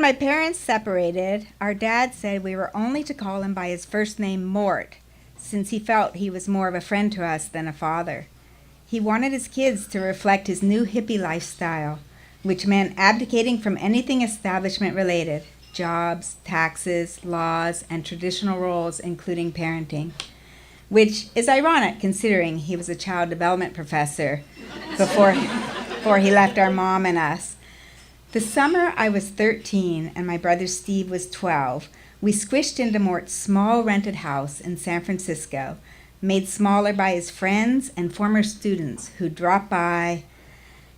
my parents separated, our dad said we were only to call him by his first name, Mort, since he felt he was more of a friend to us than a father. He wanted his kids to reflect his new hippie lifestyle, which meant abdicating from anything establishment related, jobs, taxes, laws, and traditional roles, including parenting, which is ironic considering he was a child development professor before he left our mom and us. The summer I was 13 and my brother Steve was 12, we squished into Mort's small rented house in San Francisco, made smaller by his friends and former students who dropped by,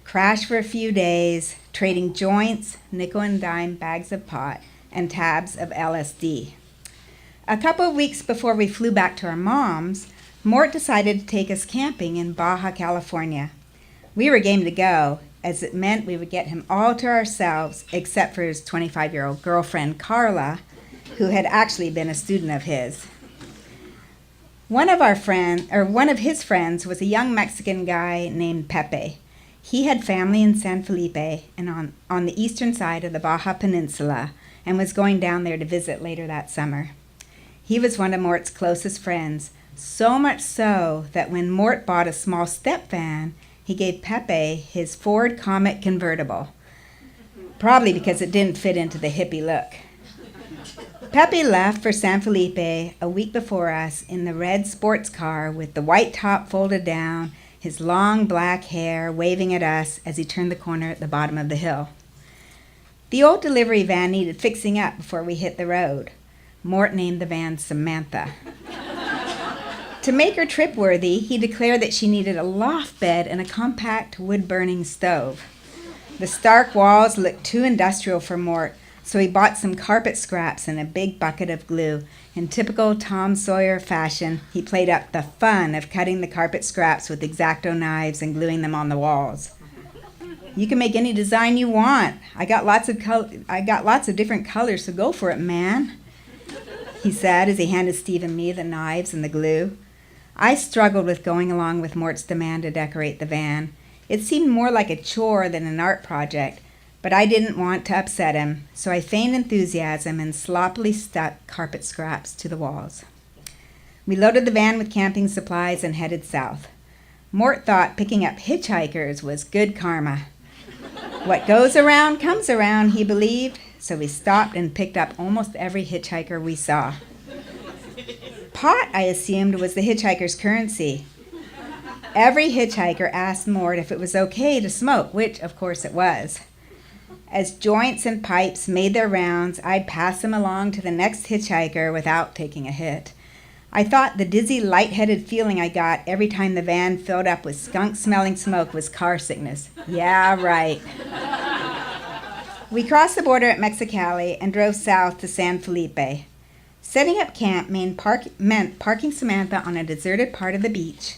crashed for a few days, trading joints, nickel and dime bags of pot, and tabs of LSD. A couple of weeks before we flew back to our mom's, Mort decided to take us camping in Baja California. We were game to go, as it meant we would get him all to ourselves except for his 25-year-old girlfriend, Carla, who had actually been a student of his. One of his friends was a young Mexican guy named Pepe. He had family in San Felipe and on the eastern side of the Baja Peninsula and was going down there to visit later that summer. He was one of Mort's closest friends, so much so that when Mort bought a small step van, he gave Pepe his Ford Comet convertible, probably because it didn't fit into the hippie look. Pepe left for San Felipe a week before us in the red sports car with the white top folded down, his long black hair waving at us as he turned the corner at the bottom of the hill. The old delivery van needed fixing up before we hit the road. Mort named the van Samantha. To make her trip-worthy, he declared that she needed a loft bed and a compact wood-burning stove. The stark walls looked too industrial for Mort, so he bought some carpet scraps and a big bucket of glue. In typical Tom Sawyer fashion, he played up the fun of cutting the carpet scraps with X-Acto knives and gluing them on the walls. "You can make any design you want. I got lots of different colors, so go for it, man," he said as he handed Steve and me the knives and the glue. I struggled with going along with Mort's demand to decorate the van. It seemed more like a chore than an art project, but I didn't want to upset him, so I feigned enthusiasm and sloppily stuck carpet scraps to the walls. We loaded the van with camping supplies and headed south. Mort thought picking up hitchhikers was good karma. What goes around comes around, he believed, so we stopped and picked up almost every hitchhiker we saw. Pot, I assumed, was the hitchhiker's currency. Every hitchhiker asked Mort if it was okay to smoke, which, of course, it was. As joints and pipes made their rounds, I'd pass them along to the next hitchhiker without taking a hit. I thought the dizzy, lightheaded feeling I got every time the van filled up with skunk-smelling smoke was car sickness. Yeah, right. We crossed the border at Mexicali and drove south to San Felipe. Setting up camp meant parking Samantha on a deserted part of the beach.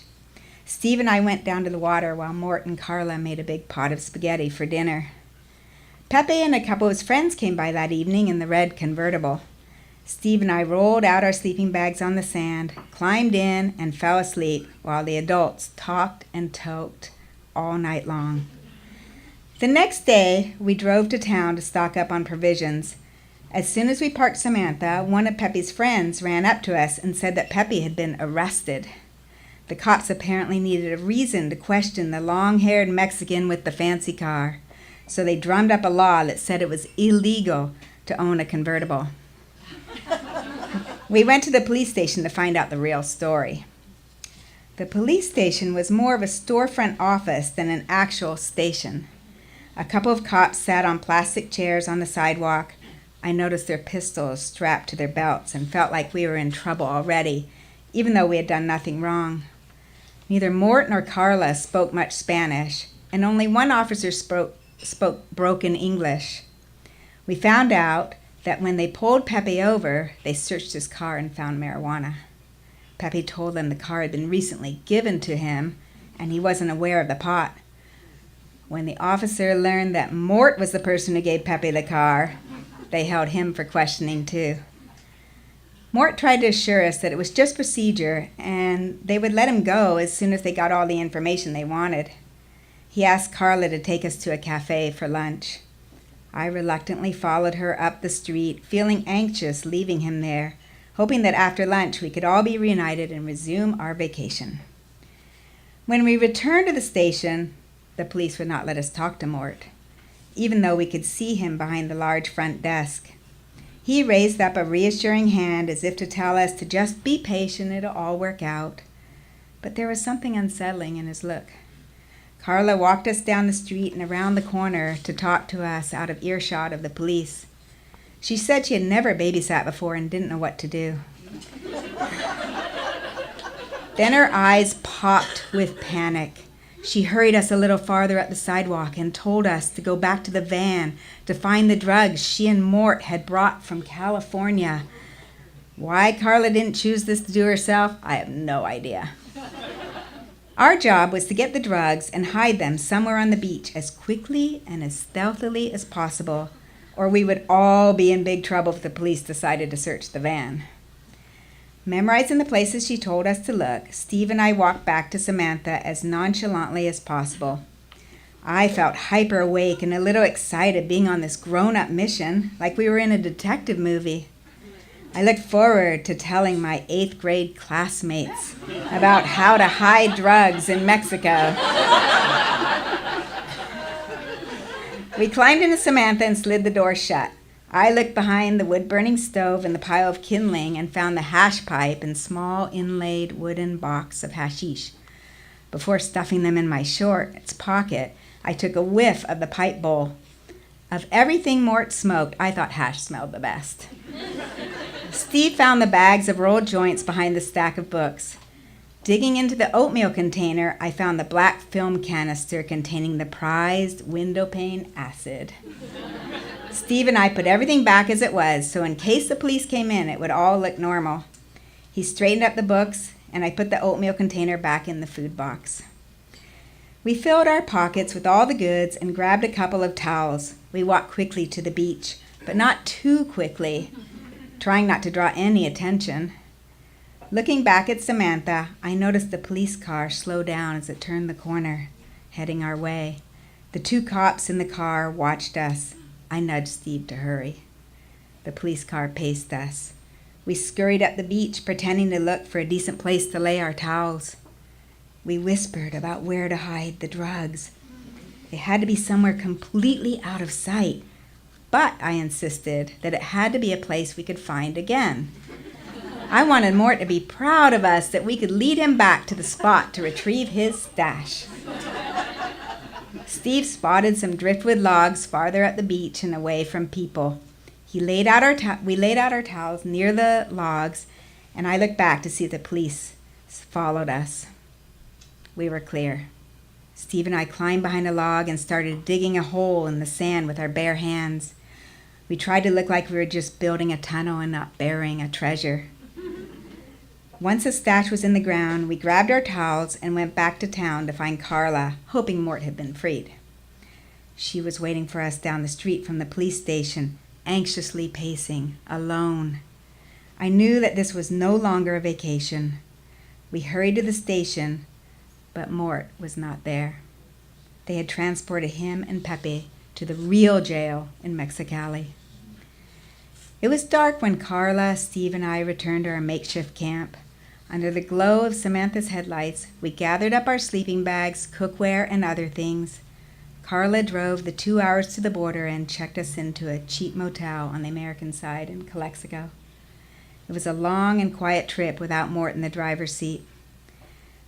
Steve and I went down to the water while Mort and Carla made a big pot of spaghetti for dinner. Pepe and a couple of his friends came by that evening in the red convertible. Steve and I rolled out our sleeping bags on the sand, climbed in, and fell asleep while the adults talked and toked all night long. The next day, we drove to town to stock up on provisions. As soon as we parked Samantha, one of Pepe's friends ran up to us and said that Pepe had been arrested. The cops apparently needed a reason to question the long-haired Mexican with the fancy car, so they drummed up a law that said it was illegal to own a convertible. We went to the police station to find out the real story. The police station was more of a storefront office than an actual station. A couple of cops sat on plastic chairs on the sidewalk. I noticed their pistols strapped to their belts and felt like we were in trouble already, even though we had done nothing wrong. Neither Mort nor Carla spoke much Spanish, and only one officer spoke broken English. We found out that when they pulled Pepe over, they searched his car and found marijuana. Pepe told them the car had been recently given to him, and he wasn't aware of the pot. When the officer learned that Mort was the person who gave Pepe the car, they held him for questioning too. Mort tried to assure us that it was just procedure and they would let him go as soon as they got all the information they wanted. He asked Carla to take us to a cafe for lunch. I reluctantly followed her up the street, feeling anxious leaving him there, hoping that after lunch we could all be reunited and resume our vacation. When we returned to the station, the police would not let us talk to Mort, even though we could see him behind the large front desk. He raised up a reassuring hand as if to tell us to just be patient, it'll all work out. But there was something unsettling in his look. Carla walked us down the street and around the corner to talk to us out of earshot of the police. She said she had never babysat before and didn't know what to do. Then her eyes popped with panic. She hurried us a little farther up the sidewalk and told us to go back to the van to find the drugs she and Mort had brought from California. Why Carla didn't choose this to do herself, I have no idea. Our job was to get the drugs and hide them somewhere on the beach as quickly and as stealthily as possible, or we would all be in big trouble if the police decided to search the van. Memorizing the places she told us to look, Steve and I walked back to Samantha as nonchalantly as possible. I felt hyper awake and a little excited being on this grown-up mission, like we were in a detective movie. I looked forward to telling my 8th grade classmates about how to hide drugs in Mexico. We climbed into Samantha and slid the door shut. I looked behind the wood-burning stove and the pile of kindling and found the hash pipe and small inlaid wooden box of hashish. Before stuffing them in my shorts pocket, I took a whiff of the pipe bowl. Of everything Mort smoked, I thought hash smelled the best. Steve found the bags of rolled joints behind the stack of books. Digging into the oatmeal container, I found the black film canister containing the prized window pane acid. Steve and I put everything back as it was, so in case the police came in, it would all look normal. He straightened up the books, and I put the oatmeal container back in the food box. We filled our pockets with all the goods and grabbed a couple of towels. We walked quickly to the beach, but not too quickly, trying not to draw any attention. Looking back at Samantha, I noticed the police car slow down as it turned the corner, heading our way. The 2 cops in the car watched us. I nudged Steve to hurry. The police car paced us. We scurried up the beach, pretending to look for a decent place to lay our towels. We whispered about where to hide the drugs. They had to be somewhere completely out of sight, but I insisted that it had to be a place we could find again. I wanted Mort to be proud of us that we could lead him back to the spot to retrieve his stash. Steve spotted some driftwood logs farther up the beach and away from people. We laid out our towels near the logs, and I looked back to see the police followed us. We were clear. Steve and I climbed behind a log and started digging a hole in the sand with our bare hands. We tried to look like we were just building a tunnel and not burying a treasure. Once the stash was in the ground, we grabbed our towels and went back to town to find Carla, hoping Mort had been freed. She was waiting for us down the street from the police station, anxiously pacing, alone. I knew that this was no longer a vacation. We hurried to the station, but Mort was not there. They had transported him and Pepe to the real jail in Mexicali. It was dark when Carla, Steve, and I returned to our makeshift camp. Under the glow of Samantha's headlights, we gathered up our sleeping bags, cookware, and other things. Carla drove the 2 hours to the border and checked us into a cheap motel on the American side in Calexico. It was a long and quiet trip without Mort in the driver's seat.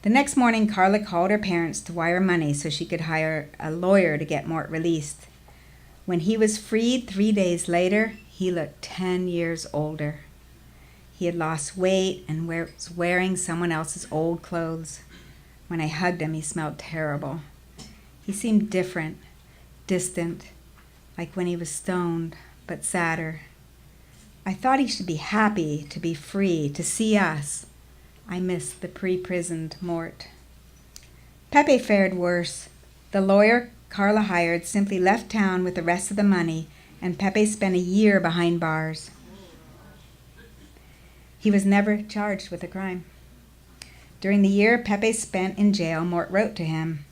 The next morning, Carla called her parents to wire money so she could hire a lawyer to get Mort released. When he was freed 3 days later, he looked 10 years older. He had lost weight and was wearing someone else's old clothes. When I hugged him, he smelled terrible. He seemed different, distant, like when he was stoned, but sadder. I thought he should be happy to be free, to see us. I missed the pre-prisoned Mort. Pepe fared worse. The lawyer Carla hired simply left town with the rest of the money, and Pepe spent a year behind bars. He was never charged with a crime. During the year Pepe spent in jail, Mort wrote to him.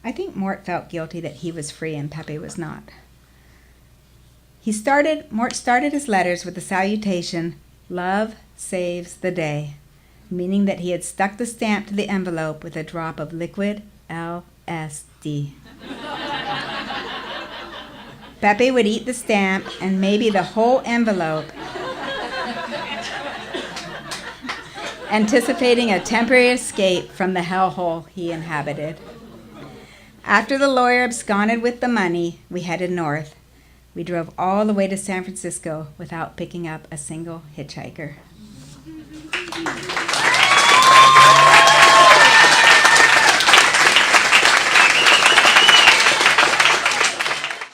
I think Mort felt guilty that he was free and Pepe was not. Mort started his letters with the salutation, "Love saves the day," meaning that he had stuck the stamp to the envelope with a drop of liquid LSD. Pepe would eat the stamp and maybe the whole envelope, anticipating a temporary escape from the hellhole he inhabited. After the lawyer absconded with the money, we headed north. We drove all the way to San Francisco without picking up a single hitchhiker.